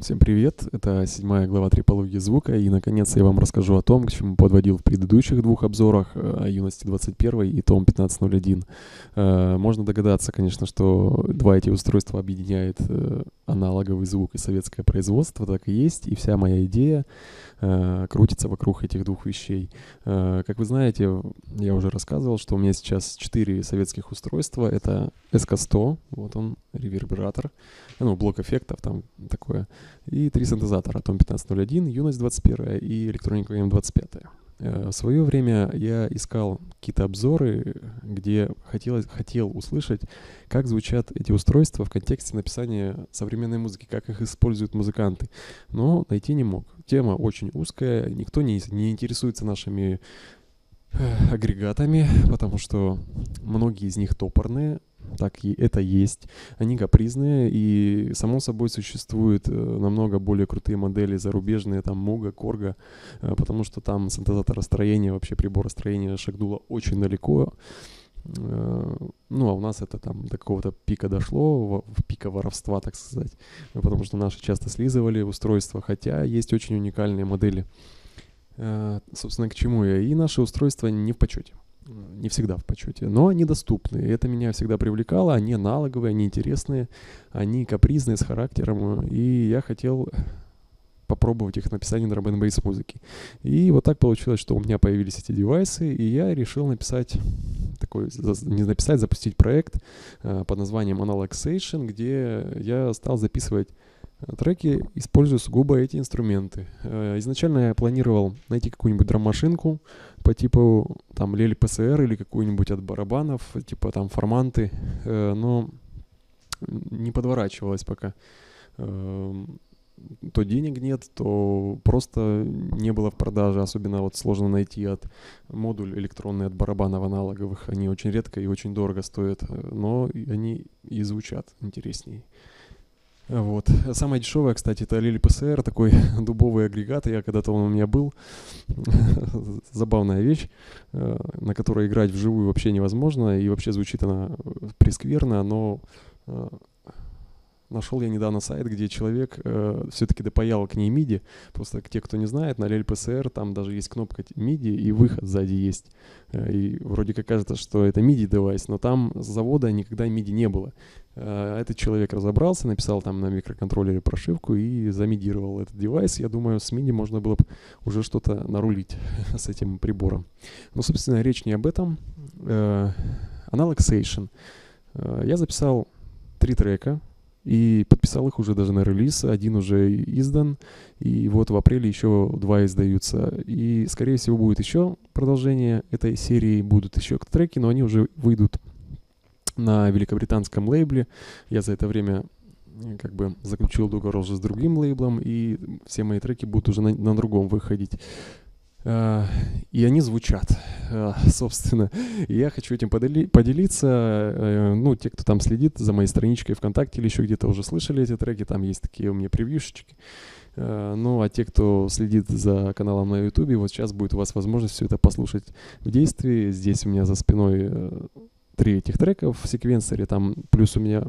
Всем привет! Это 7 глава трипологии звука, и наконец я вам расскажу о том, к чему подводил в предыдущих двух обзорах о Юности 21 и Том 1501. Можно догадаться, конечно, что два эти устройства объединяет аналоговый звук и советское производство, так и есть, и вся моя идея крутится вокруг этих двух вещей. Как вы знаете, я уже рассказывал, что у меня сейчас 4 советских устройства. Это SK100, вот он, ревербератор, блок эффектов там такое, и 3 синтезатора, Том 1501, Юность 21 и электроника М25. В свое время я искал какие-то обзоры, где хотел услышать, как звучат эти устройства в контексте написания современной музыки, как их используют музыканты, но найти не мог. Тема очень узкая, никто не интересуется нашими агрегатами, потому что многие из них топорные, так и это есть. Они капризные, и само собой существуют намного более крутые модели зарубежные, там Муга, Корга, потому что там синтезаторостроение, вообще приборостроение шагнуло очень далеко. А у нас это там до какого-то пика дошло, в пика воровства, так сказать, потому что наши часто слизывали устройства, хотя есть очень уникальные модели. Собственно, к чему я? И наши устройства не в почете. Не всегда в почете, но они доступны. И это меня всегда привлекало. Они аналоговые, они интересные, они капризные, с характером. И я хотел попробовать их написание драм-н-бейс музыки. И вот так получилось, что у меня появились эти девайсы, и я решил запустить проект под названием Analogxation, где я стал записывать треки, используя сугубо эти инструменты. Изначально я планировал найти какую-нибудь драм-машинку по типу там Lely PCR или какую-нибудь от барабанов, типа там форманты, но не подворачивалось пока. То денег нет, то просто не было в продаже. Особенно вот сложно найти модуль электронный от барабанов аналоговых. Они очень редко и очень дорого стоят, но они и звучат интереснее. Вот. Самое дешевое, кстати, это Lely PCR, такой дубовый агрегат. Когда-то он у меня был. Забавная вещь, на которой играть вживую вообще невозможно. И вообще звучит она прескверно, но нашел я недавно сайт, где человек все-таки допаял к ней MIDI. Просто те, кто не знает, на Lely PCR там даже есть кнопка MIDI и выход сзади есть. И вроде как кажется, что это MIDI девайс, но там с завода никогда MIDI не было. Этот человек разобрался, написал там на микроконтроллере прошивку и замидировал этот девайс. Я думаю, с MIDI можно было бы уже что-то нарулить с этим прибором. Но, собственно, речь не об этом. Analogxation. Я записал 3 трека и подписал их уже даже на релиз. Один уже издан, и вот в апреле еще 2 издаются. И, скорее всего, будет еще продолжение этой серии, будут еще треки, но они уже выйдут на великобританском лейбле. Я за это время заключил договор уже с другим лейблом, и все мои треки будут уже на другом выходить. И они звучат, собственно. И я хочу этим поделиться. Те, кто там следит за моей страничкой ВКонтакте или еще где-то уже слышали эти треки, там есть такие у меня превьюшечки. А те, кто следит за каналом на Ютубе, вот сейчас будет у вас возможность все это послушать в действии. Здесь у меня за спиной 3 этих трека в секвенсоре, там плюс у меня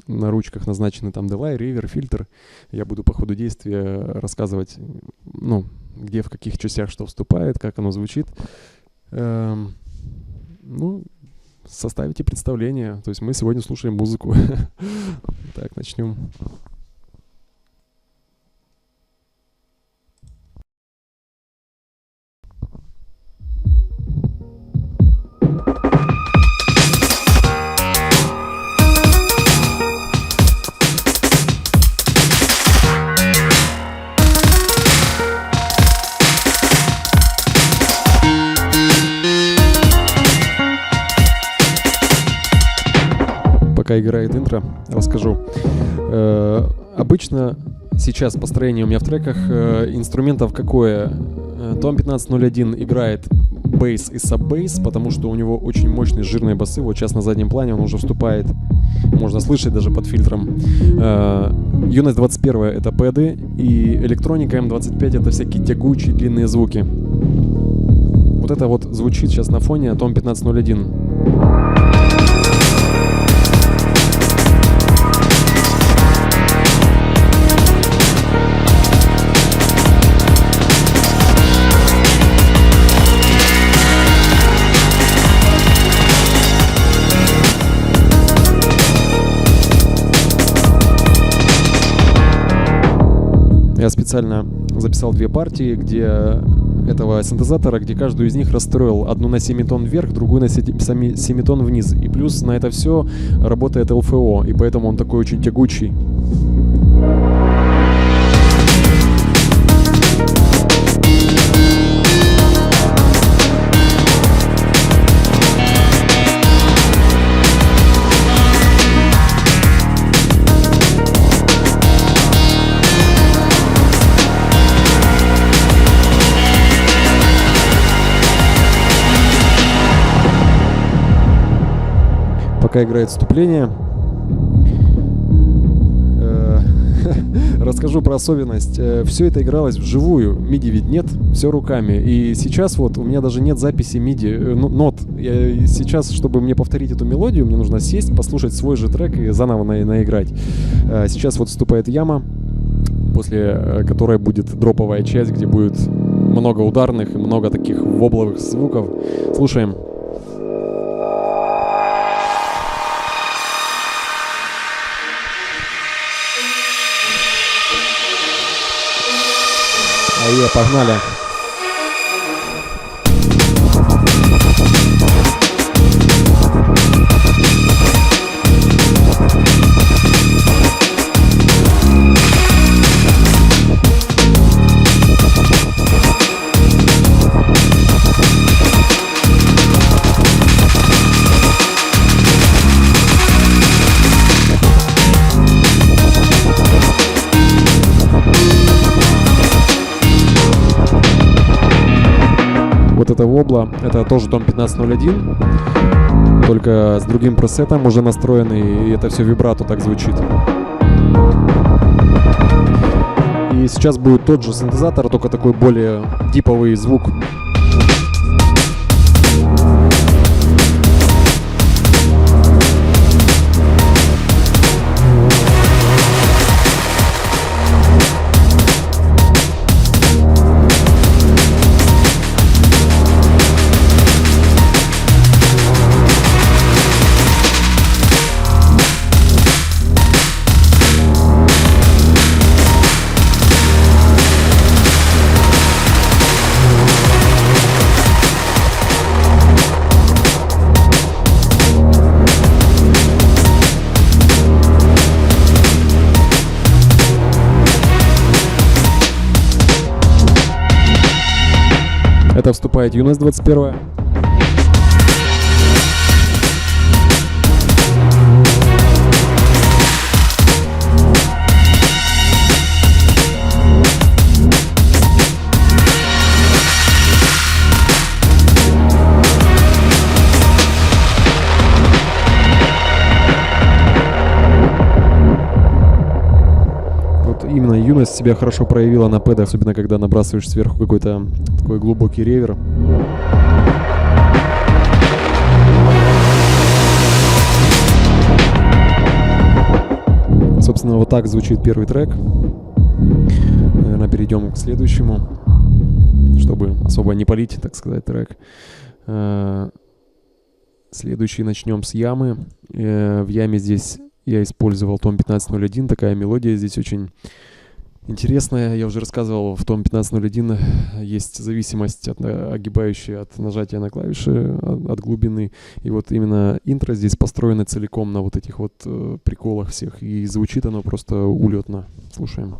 на ручках назначены там делай, ривер, фильтр. Я буду по ходу действия рассказывать, где в каких частях что вступает, как оно звучит. Составите представление. То есть мы сегодня слушаем музыку. Так, начнем. Пока играет интро, расскажу. Обычно сейчас построение у меня в треках инструментов какое? Том 1501 играет бейс и саббейс, потому что у него очень мощные жирные басы. Вот сейчас на заднем плане он уже вступает, можно слышать даже под фильтром. Юность 21 это пэды, и электроника М25 это всякие тягучие длинные звуки. Вот это вот звучит сейчас на фоне Том 1501. Я специально записал 2 партии, где этого синтезатора, где каждую из них расстроил. Одну на семитон вверх, другую на семитон вниз. И плюс на это все работает LFO, и поэтому он такой очень тягучий. Пока играет вступление, расскажу про особенность. Все это игралось вживую, MIDI ведь нет, все руками. И сейчас вот у меня даже нет записи MIDI нот. Сейчас, чтобы мне повторить эту мелодию, мне нужно сесть, послушать свой же трек и заново наиграть. Сейчас вот вступает яма, после которой будет дроповая часть, где будет много ударных и много таких вобловых звуков. Слушаем. Погнали. Вот это вобла, это тоже Tom 1501, только с другим пресетом уже настроенный, и это все вибрато так звучит. И сейчас будет тот же синтезатор, только такой более диповый звук. Это вступает Юность 21. Именно Юность себя хорошо проявила на пэдах, особенно когда набрасываешь сверху какой-то такой глубокий ревер. Собственно, вот так звучит первый трек. Наверное, перейдем к следующему, чтобы особо не палить, так сказать, трек. Следующий начнем с ямы. В яме здесь я использовал Tom 1501, такая мелодия здесь очень интересная. Я уже рассказывал, в Tom 1501 есть зависимость огибающая от нажатия на клавиши, от глубины. И вот именно интро здесь построено целиком на вот этих вот приколах всех. И звучит оно просто улетно. Слушаем.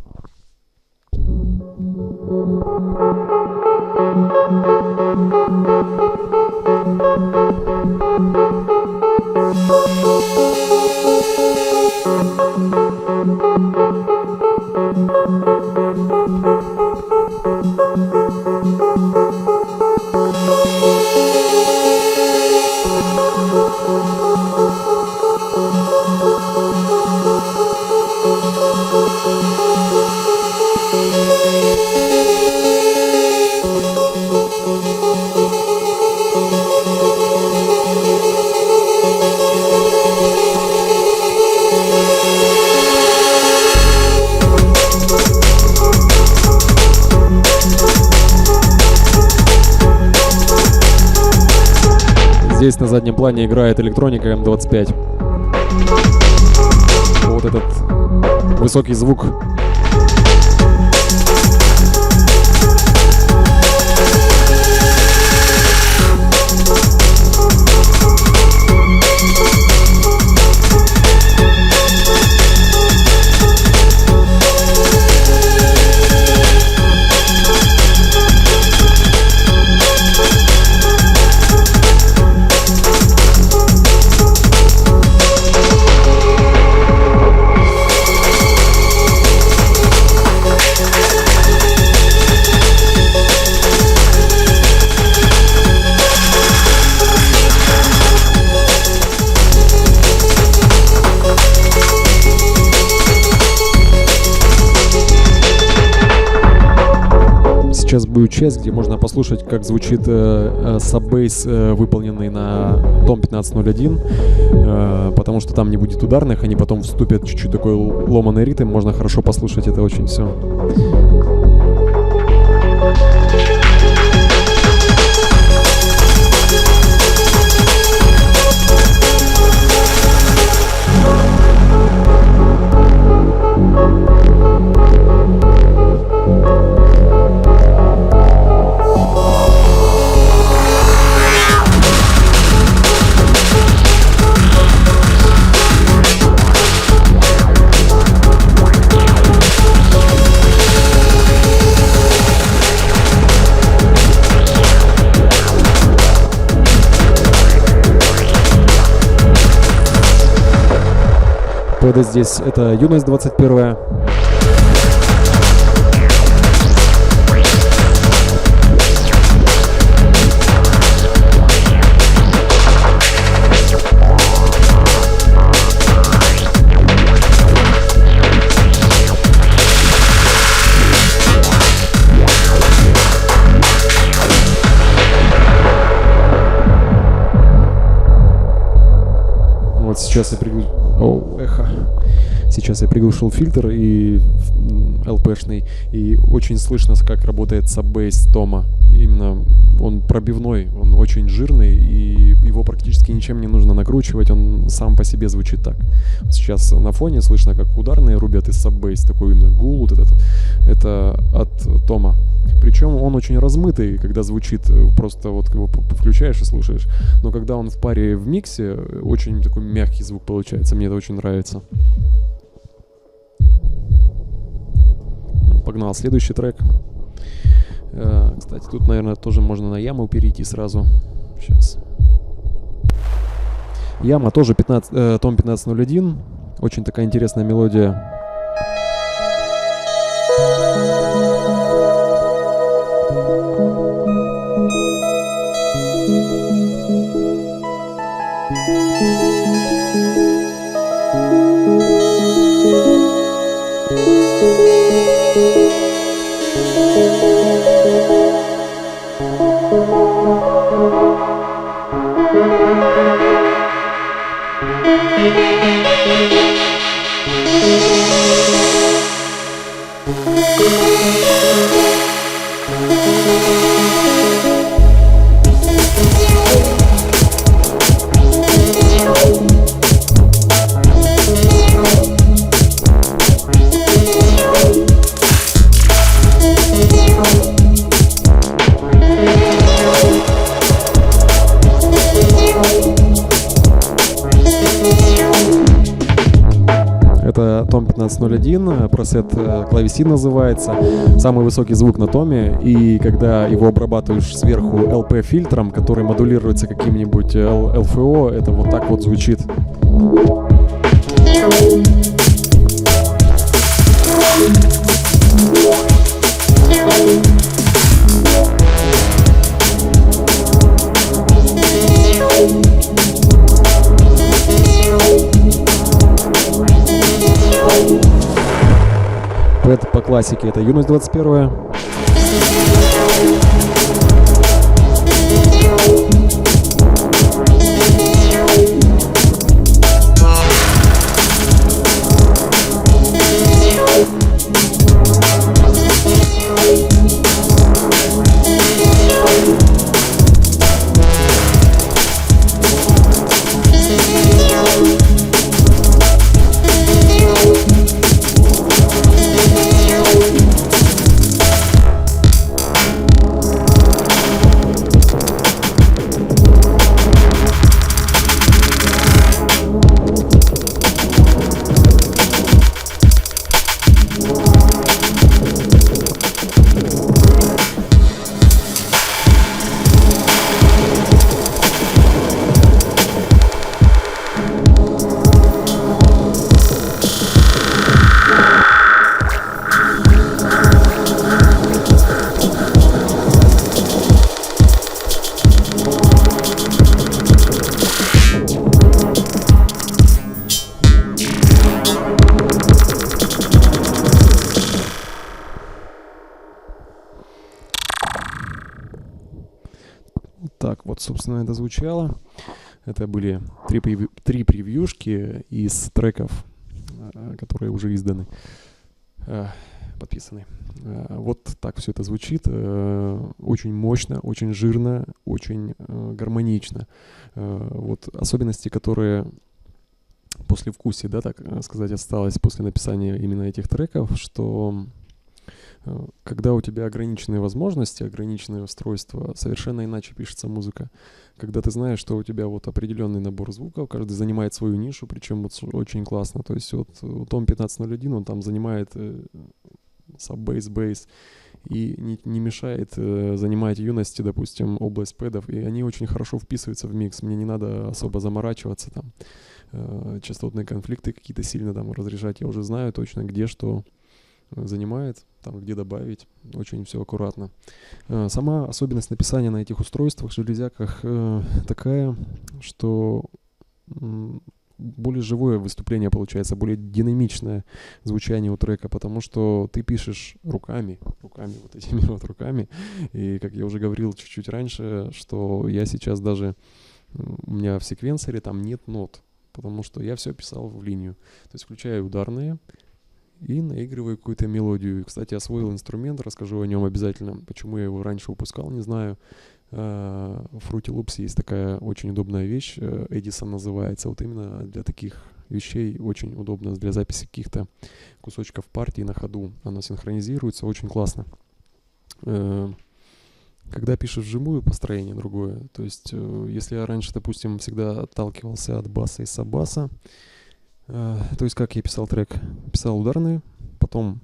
Здесь на заднем плане играет электроника М25. Вот этот высокий звук сейчас будет часть, где можно послушать, как звучит саббейс, выполненный на Tom 1501, потому что там не будет ударных, они потом вступят чуть-чуть такой ломаный ритм, можно хорошо послушать это очень все. ПД здесь это юность 21. Вот сейчас я приглашу... эхо. Сейчас я приглушил фильтр и LP-шный, и очень слышно, как работает саббейс Тома. Именно он пробивной, он очень жирный, и его практически ничем не нужно накручивать, он сам по себе звучит так. Сейчас на фоне слышно, как ударные рубят из саббейс, такой именно гул, вот этот, это от Тома. Причем он очень размытый, когда звучит, просто вот его включаешь и слушаешь. Но когда он в паре в миксе, очень такой мягкий звук получается, мне это очень нравится. Погнал следующий трек. Кстати, тут, наверное, тоже можно на яму перейти сразу. Сейчас. Яма тоже Tom 1501. Очень такая интересная мелодия. Это Tom 1501, пресет клавесин называется, самый высокий звук на Томе, и когда его обрабатываешь сверху LP-фильтром, который модулируется каким-нибудь LFO, это вот так вот звучит. Это по классике, это юность 21. Так, вот, собственно, это звучало. Это были три превьюшки из треков, которые уже изданы, подписаны. Вот так все это звучит. Очень мощно, очень жирно, очень гармонично. Вот особенности, которые послевкусие, да, так сказать, осталось после написания именно этих треков, что когда у тебя ограниченные возможности, ограниченные устройства, совершенно иначе пишется музыка. Когда ты знаешь, что у тебя вот определенный набор звуков, каждый занимает свою нишу, причем вот очень классно. То есть вот Том 1501, он там занимает саббейс, бейс, и не мешает занимать юности, допустим, область пэдов, и они очень хорошо вписываются в микс. Мне не надо особо заморачиваться там, частотные конфликты какие-то сильно там разрешать. Я уже знаю точно, где что занимает, там где добавить, очень все аккуратно. Сама особенность написания на этих устройствах, железяках такая, что более живое выступление получается, более динамичное звучание у трека, потому что ты пишешь руками, вот этими вот руками, и как я уже говорил чуть-чуть раньше, что я сейчас даже, у меня в секвенсоре там нет нот, потому что я все писал в линию, то есть включаю ударные, и наигрываю какую-то мелодию. Кстати, освоил инструмент, расскажу о нем обязательно. Почему я его раньше упускал, не знаю. В Fruity Loops есть такая очень удобная вещь, Edison называется. Вот именно для таких вещей очень удобно, для записи каких-то кусочков партии на ходу. Она синхронизируется, очень классно. Когда пишешь вжимую, построение другое. То есть, если я раньше, допустим, всегда отталкивался от баса и саббаса, то есть как я писал трек? Писал ударные, потом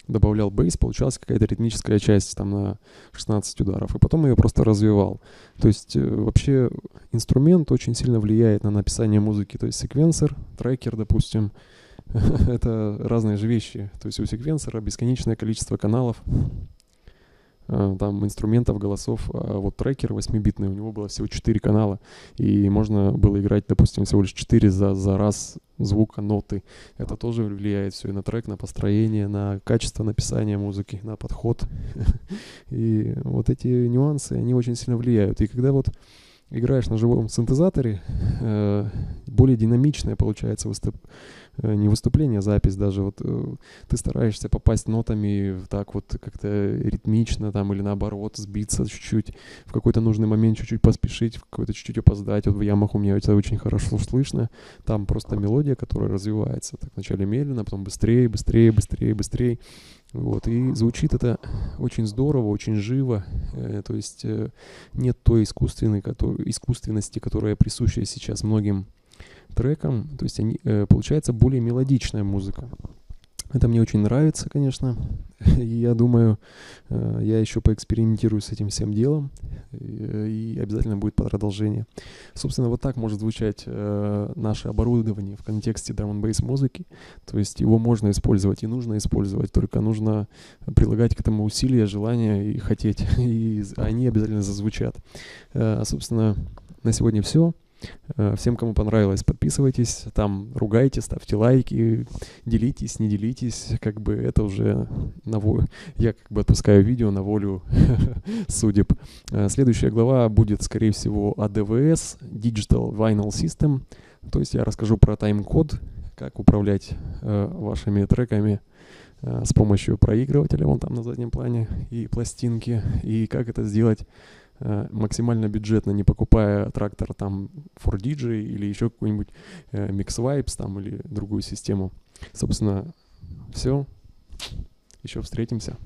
добавлял бейс, получалась какая-то ритмическая часть там на 16 ударов, и потом ее просто развивал. То есть вообще инструмент очень сильно влияет на написание музыки. То есть секвенсор, трекер, допустим, это разные же вещи. То есть у секвенсора бесконечное количество каналов, там инструментов, голосов, а вот трекер 8-битный, у него было всего 4 канала, и можно было играть, допустим, всего лишь 4 за раз звука, ноты. Это тоже влияет все и на трек, на построение, на качество написания музыки, на подход. И вот эти нюансы, они очень сильно влияют. И когда вот играешь на живом синтезаторе, более динамичное получается не выступление, а запись даже. Вот ты стараешься попасть нотами так вот как-то ритмично там, или наоборот сбиться чуть-чуть, в какой-то нужный момент чуть-чуть поспешить, в какой-то чуть-чуть опоздать. Вот в ямах у меня это очень хорошо слышно. Там просто мелодия, которая развивается. Так вначале медленно, потом быстрее, быстрее, быстрее, быстрее. Вот, и звучит это очень здорово, очень живо, то есть нет той искусственности, которая присуща сейчас многим трекам, то есть получается более мелодичная музыка. Это мне очень нравится, конечно, и я думаю, я еще поэкспериментирую с этим всем делом, и обязательно будет продолжение. Собственно, вот так может звучать наше оборудование в контексте драм-н-бейс музыки, то есть его можно использовать и нужно использовать, только нужно прилагать к этому усилия, желания и хотеть, и они обязательно зазвучат. Собственно, на сегодня все. Всем, кому понравилось, подписывайтесь, там ругайте, ставьте лайки, делитесь, не делитесь, как бы это уже я как бы отпускаю видео на волю судеб. Следующая глава будет, скорее всего, ADVS, Digital Vinyl System, то есть я расскажу про тайм-код, как управлять вашими треками с помощью проигрывателя, вон там на заднем плане, и пластинки, и как это сделать максимально бюджетно, не покупая трактор там 4DJ или еще какой-нибудь Mix-Vibes там или другую систему. Собственно, все. Еще встретимся.